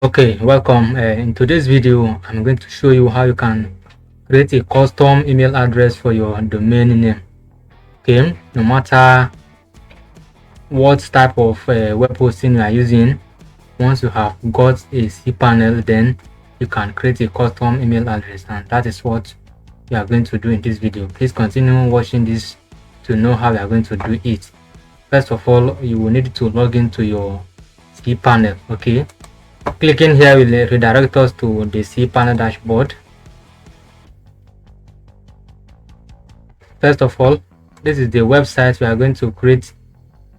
Okay, welcome. In today's video, I'm going to show you how you can create a custom email address for your domain name. Okay, no matter what type of web hosting you are using, once you have got a cPanel, then you can create a custom email address, and that is what we are going to do in this video. Please continue watching this to know how we are going to do it. First of all, you will need to log into your cPanel. Okay. Clicking here will redirect us to the cPanel dashboard. First of all, this is the website we are going to create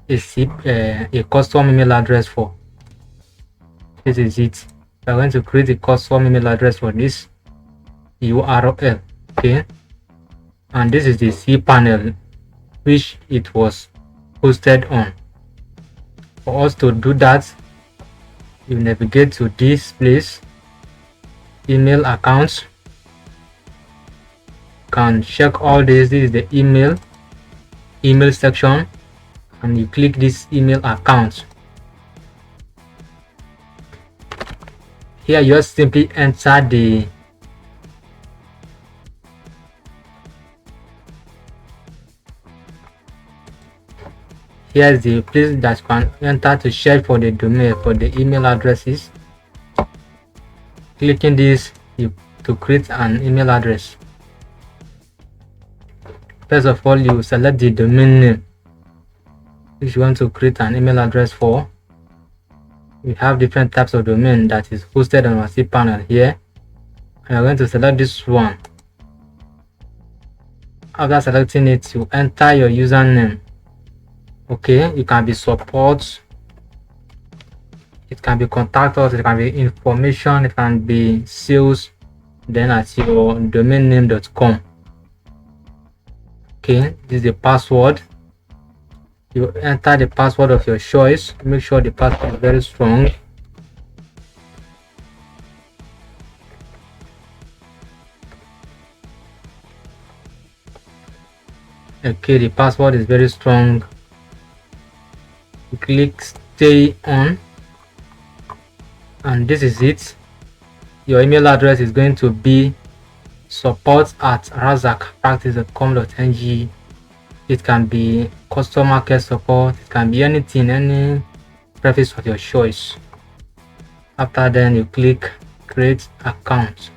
a custom email address for. This is it. We are going to create a custom email address for this URL. Okay, and this is the cPanel which it was hosted on. For us to do that, you navigate to this place, email accounts. Can check all this. This is the email section, and you click this email account. Here you just simply enter the here is the place that you can enter to search for the domain, for the email addresses. Clicking this to create an email address. First of all, you select the domain name which you want to create an email address for. We have different types of domain that is hosted on our cPanel here. And you're going to select this one. After selecting it, you enter your username. Okay, it can be support, it can be contact us, it can be information, it can be sales, then at your domainname.com. Okay, this is the password. You enter the password of your choice. Make sure the password is very strong. Okay, the password is very strong. You click stay on, and this is it. Your email address is going to be support@razakpractice.com.ng. It can be customer care support, it can be anything, any preface of your choice. After then, you click create account.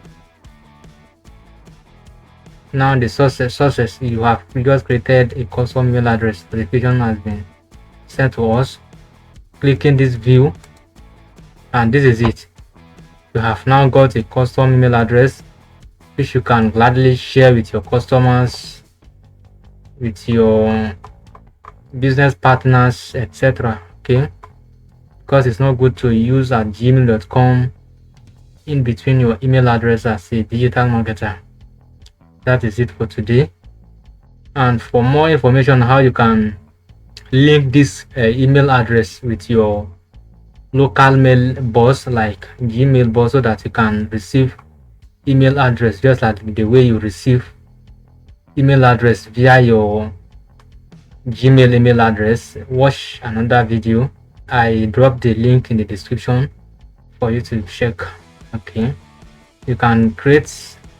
Now the sources you have just created a custom email address. The notification has been sent to us. Clicking this view, and this is it. You have now got a custom email address which you can gladly share with your customers, with your business partners, etc. Okay, because it's not good to use at gmail.com in between your email address as a digital marketer. That is it for today. And for more information on how you can link this email address with your local mail box like Gmail box, so that you can receive email address just like the way you receive email address via your Gmail email address, watch another video. I dropped the link in the description for you to check. Okay, you can create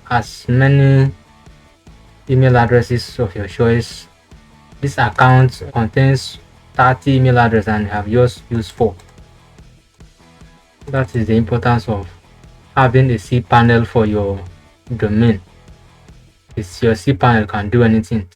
as many email addresses of your choice. This account contains 30 email addresses and have just used 4. That is the importance of having a cPanel for your domain. It's your cPanel can do anything.